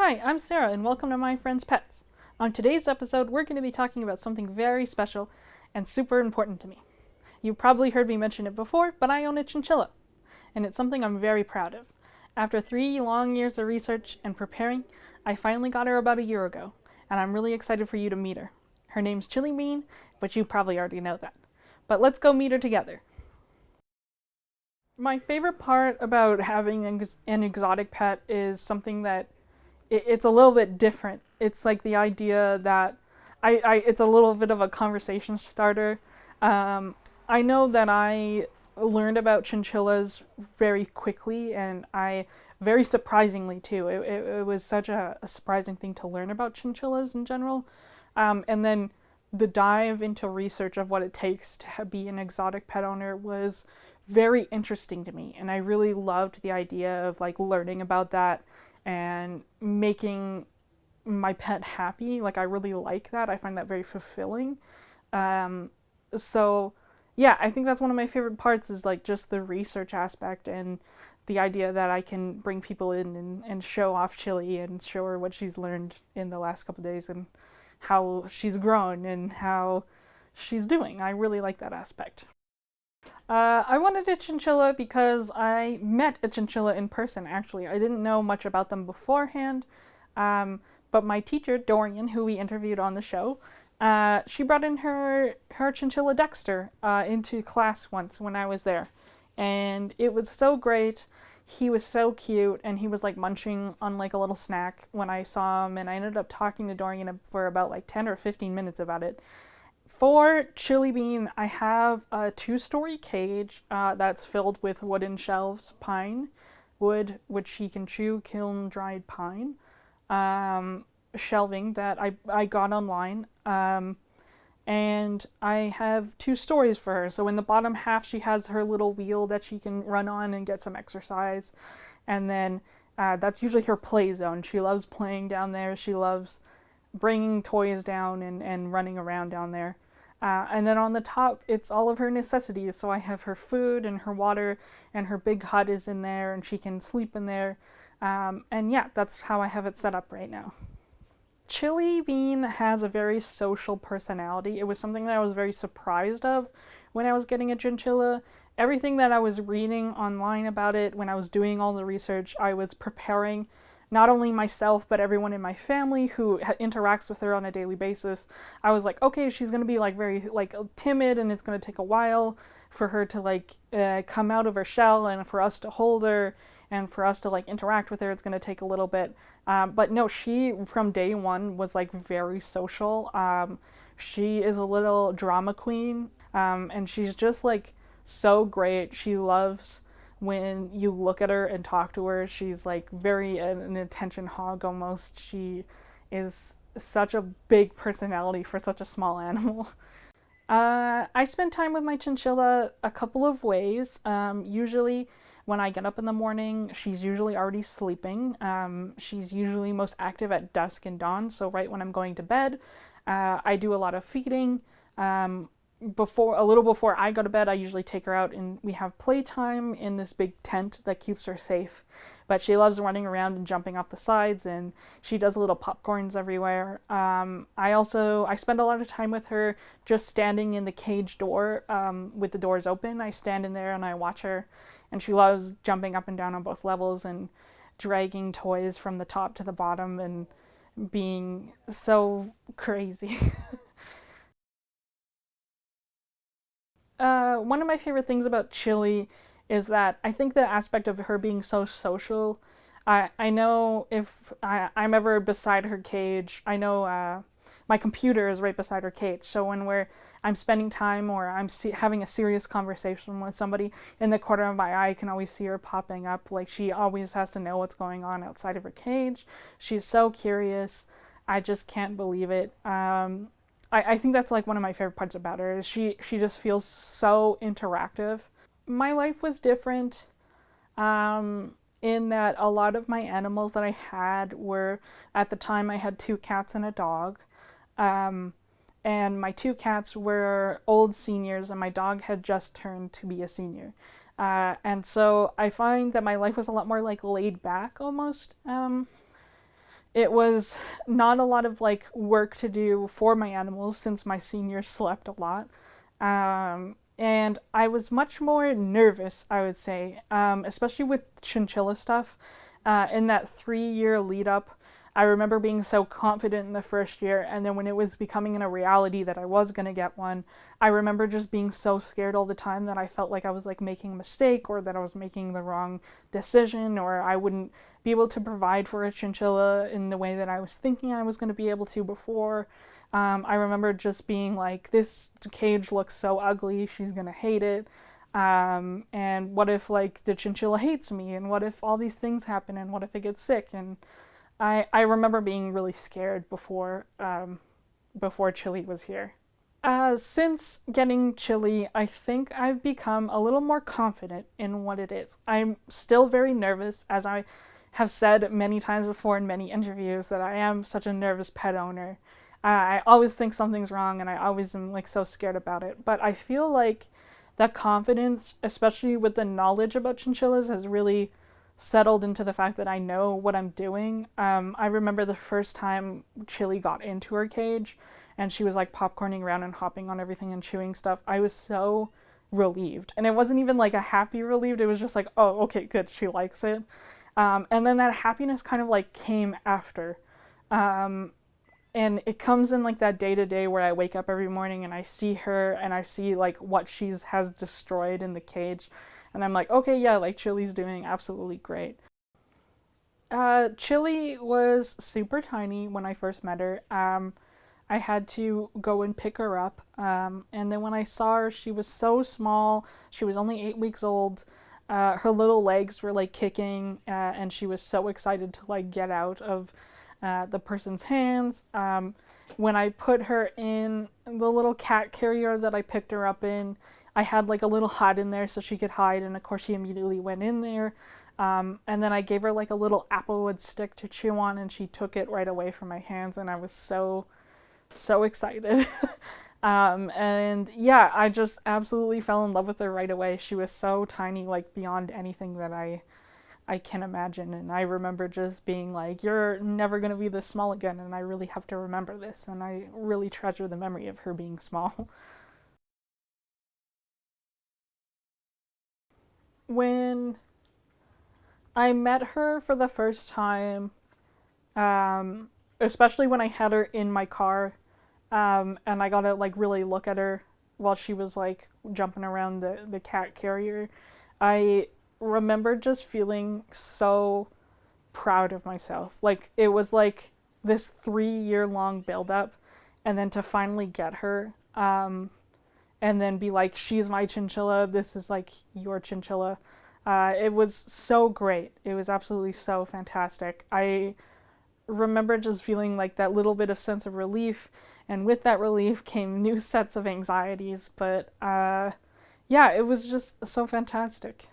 Hi, I'm Sarah and welcome to My Friend's Pets. On today's episode, we're going to be talking about something very special and super important to me. You've probably heard me mention it before, but I own a chinchilla, and it's something I'm very proud of. After 3 long years of research and preparing, I finally got her about a year ago, and I'm really excited for you to meet her. Her name's Chili Bean, but you probably already know that. But let's go meet her together. My favorite part about having an exotic pet is something that it's a little bit different. It's like the idea that it's a little bit of a conversation starter. I know that I learned about chinchillas very quickly, and very surprisingly too. It was such a surprising thing to learn about chinchillas in general. And then the dive into research of what it takes to be an exotic pet owner was very interesting to me. And I really loved the idea of like learning about that and making my pet happy. Like I really like that. I find that very fulfilling. So yeah, I think that's one of my favorite parts is like just the research aspect and the idea that I can bring people in and show off Chili and show her what she's learned in the last couple of days and how she's grown and how she's doing. I really like that aspect. I wanted a chinchilla because I met a chinchilla in person, actually. I didn't know much about them beforehand, but my teacher, Dorian, who we interviewed on the show, she brought in her chinchilla Dexter into class once when I was there. And it was so great. He was so cute, and he was like munching on like a little snack when I saw him, and I ended up talking to Dorian for about like 10 or 15 minutes about it. For Chili Bean, I have a 2-story cage that's filled with wooden shelves, pine wood, which he can chew, kiln-dried pine, shelving that I got online. And I have 2 stories for her. So in the bottom half, she has her little wheel that she can run on and get some exercise. And then that's usually her play zone. She loves playing down there. She loves bringing toys down and running around down there. And then on the top, it's all of her necessities. So I have her food and her water, and her big hut is in there, and she can sleep in there. And yeah, that's how I have it set up right now. Chili Bean has a very social personality. It was something that I was very surprised of when I was getting a chinchilla. Everything that I was reading online about it, when I was doing all the research, I was preparing not only myself, but everyone in my family who interacts with her on a daily basis. I was like, okay, she's going to be like very like timid, and it's going to take a while for her to like come out of her shell, and for us to hold her and for us to like interact with her, it's going to take a little bit. But no, she from day one was like very social. She is a little drama queen, and she's just like so great. She loves when you look at her and talk to her. She's like very an attention hog almost. She is such a big personality for such a small animal. I spend time with my chinchilla a couple of ways. Usually when I get up in the morning, she's usually already sleeping. She's usually most active at dusk and dawn, so right when I'm going to bed. I do a lot of feeding. A little before I go to bed, I usually take her out and we have playtime in this big tent that keeps her safe but she loves running around and jumping off the sides, and she does little popcorns everywhere. I spend a lot of time with her just standing in the cage door with the doors open. I stand in there and I watch her, and she loves jumping up and down on both levels and dragging toys from the top to the bottom and being so crazy. One of my favorite things about Chili is that I think the aspect of her being so social. I know if I'm ever beside her cage, I know my computer is right beside her cage. So when I'm spending time or having a serious conversation with somebody, in the corner of my eye, I can always see her popping up. Like she always has to know what's going on outside of her cage. She's so curious. I just can't believe it. I think that's like one of my favorite parts about her is she just feels so interactive. My life was different in that a lot of my animals that I had were, at the time I had two cats and a dog. Um, and my two cats were old seniors and my dog had just turned to be a senior. And so I find that my life was a lot more like laid back almost. It was not a lot of like work to do for my animals since my seniors slept a lot. And I was much more nervous, I would say, especially with chinchilla stuff. In that 3 year lead up, I remember being so confident in the first year, and then when it was becoming a reality that I was going to get one, I remember just being so scared all the time that I felt like I was like making a mistake or that I was making the wrong decision or I wouldn't be able to provide for a chinchilla in the way that I was thinking I was going to be able to before. I remember just being like, this cage looks so ugly, she's going to hate it. And what if like the chinchilla hates me, and what if all these things happen, and what if it gets sick? And I remember being really scared before Chili was here. Since getting Chili, I think I've become a little more confident in what it is. I'm still very nervous, as I have said many times before in many interviews, that I am such a nervous pet owner. I always think something's wrong, and I always am like so scared about it. But I feel like that confidence, especially with the knowledge about chinchillas, has really settled into the fact that I know what I'm doing. I remember the first time Chili got into her cage and she was like popcorning around and hopping on everything and chewing stuff. I was so relieved. And it wasn't even like a happy relieved, it was just like, oh, okay, good, she likes it. And then that happiness kind of like came after. And it comes in like that day to day where I wake up every morning and I see her and I see like what she's has destroyed in the cage. And I'm like, okay, yeah, like Chili's doing absolutely great. Chili was super tiny when I first met her. I had to go and pick her up. And then when I saw her, she was so small. She was only 8 weeks old. Her little legs were like kicking, and she was so excited to like get out of the person's hands. When I put her in the little cat carrier that I picked her up in, I had like a little hut in there so she could hide, and of course she immediately went in there. And then I gave her like a little applewood stick to chew on, and she took it right away from my hands, and I was so excited. And yeah, I just absolutely fell in love with her right away. She was so tiny, like beyond anything that I can imagine. And I remember just being like, you're never going to be this small again, and I really have to remember this. And I really treasure the memory of her being small. When I met her for the first time, especially when I had her in my car, and I got to like really look at her while she was like jumping around the cat carrier, I remember just feeling so proud of myself. Like it was like this 3 year long build up, and then to finally get her, and then be like, she's my chinchilla, this is like your chinchilla. It was so great. It was absolutely so fantastic. I remember just feeling like that little bit of sense of relief, and with that relief came new sets of anxieties. But yeah, it was just so fantastic.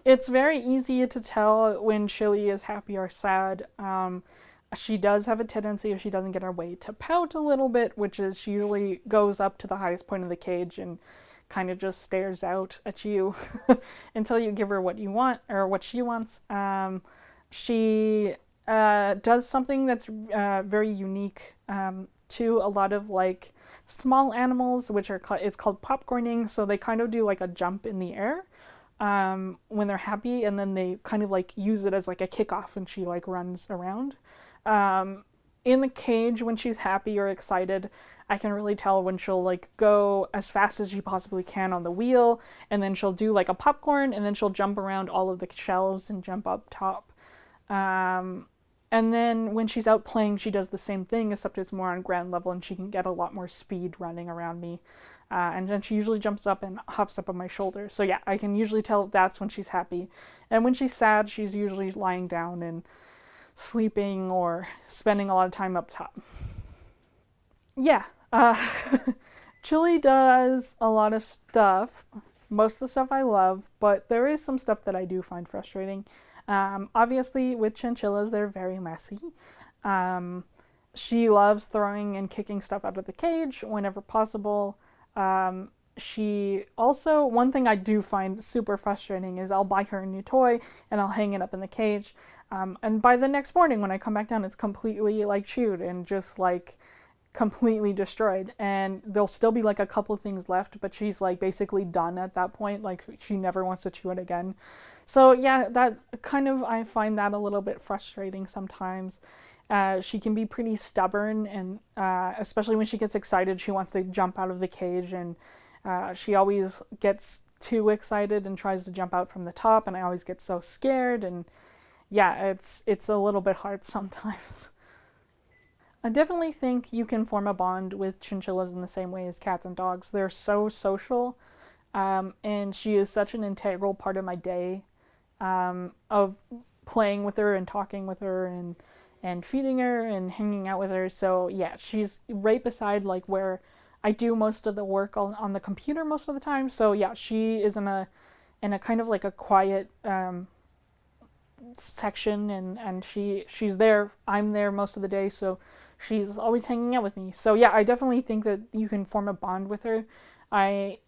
It's very easy to tell when Chili is happy or sad. She does have a tendency, if she doesn't get her way, to pout a little bit, which is she usually goes up to the highest point of the cage and kind of just stares out at you until you give her what you want or what she wants. She does something that's very unique to a lot of like small animals, which are is called popcorning. So they kind of do like a jump in the air when they're happy, and then they kind of like use it as like a kickoff, and she like runs around. In the cage, when she's happy or excited, I can really tell when she'll like go as fast as she possibly can on the wheel, and then she'll do like a popcorn, and then she'll jump around all of the shelves and jump up top. And then when she's out playing, she does the same thing, except it's more on ground level, and she can get a lot more speed running around me. And then she usually jumps up and hops up on my shoulder. So yeah, I can usually tell that's when she's happy. And when she's sad, she's usually lying down and sleeping or spending a lot of time up top. Yeah, Chili does a lot of stuff. Most of the stuff I love, but there is some stuff that I do find frustrating. Obviously, with chinchillas, they're very messy. She loves throwing and kicking stuff out of the cage whenever possible. She also, one thing I do find super frustrating is I'll buy her a new toy and I'll hang it up in the cage. And by the next morning when I come back down, it's completely like chewed and just like completely destroyed. And there'll still be like a couple things left, but she's like basically done at that point. Like she never wants to chew it again. So yeah, that kind of, I find that a little bit frustrating sometimes. She can be pretty stubborn, and especially when she gets excited, she wants to jump out of the cage, and she always gets too excited and tries to jump out from the top, and I always get so scared, and yeah, it's a little bit hard sometimes. I definitely think you can form a bond with chinchillas in the same way as cats and dogs. They're so social, and she is such an integral part of my day, of playing with her and talking with her and feeding her and hanging out with her. So yeah, she's right beside like where I do most of the work on the computer most of the time. So yeah, she is in a kind of like a quiet section, and she's there. I'm there most of the day, so she's always hanging out with me. So yeah, I definitely think that you can form a bond with her. I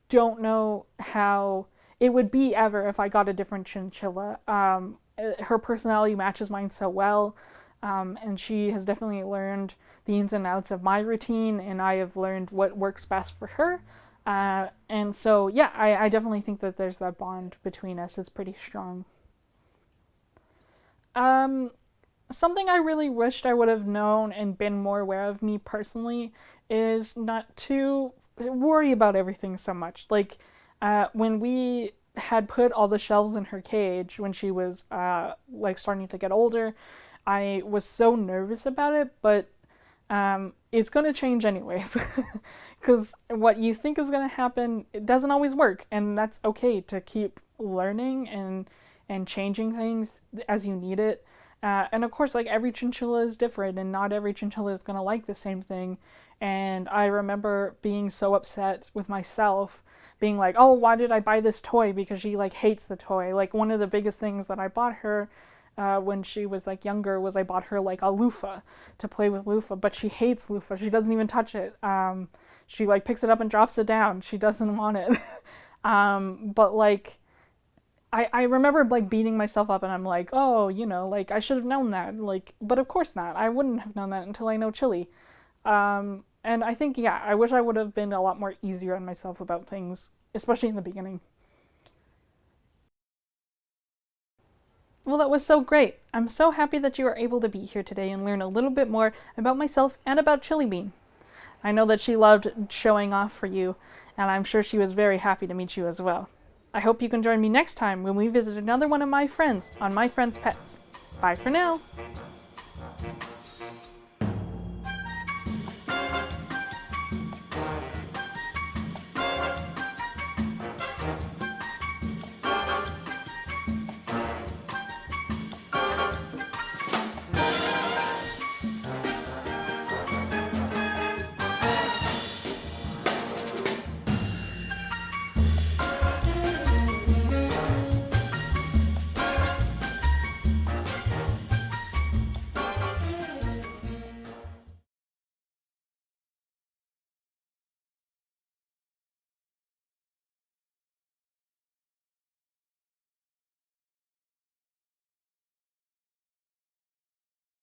don't know how it would be ever if I got a different chinchilla. Her personality matches mine so well, and she has definitely learned the ins and outs of my routine, and I have learned what works best for her. And so, yeah, I definitely think that there's that bond between us. It's pretty strong. Something I really wished I would have known and been more aware of, me personally, is not to worry about everything so much. Like, when we had put all the shelves in her cage when she was like starting to get older, I was so nervous about it, but it's going to change anyways, because what you think is going to happen, it doesn't always work, and that's okay to keep learning and changing things as you need it. And of course, like every chinchilla is different, and not every chinchilla is going to like the same thing. And I remember being so upset with myself, being like, oh, why did I buy this toy? Because she like hates the toy. Like one of the biggest things that I bought her when she was like younger was I bought her like a loofah to play with loofah, but she hates loofah. She doesn't even touch it. She like picks it up and drops it down. She doesn't want it. But like I remember like beating myself up, and I'm like, oh, you know, like I should have known that. Like, but of course not. I wouldn't have known that until I know Chili. And I think, yeah, I wish I would have been a lot more easier on myself about things, especially in the beginning. Well, that was so great. I'm so happy that you were able to be here today and learn a little bit more about myself and about Chili Bean. I know that she loved showing off for you, and I'm sure she was very happy to meet you as well. I hope you can join me next time when we visit another one of my friends on My Friend's Pets. Bye for now!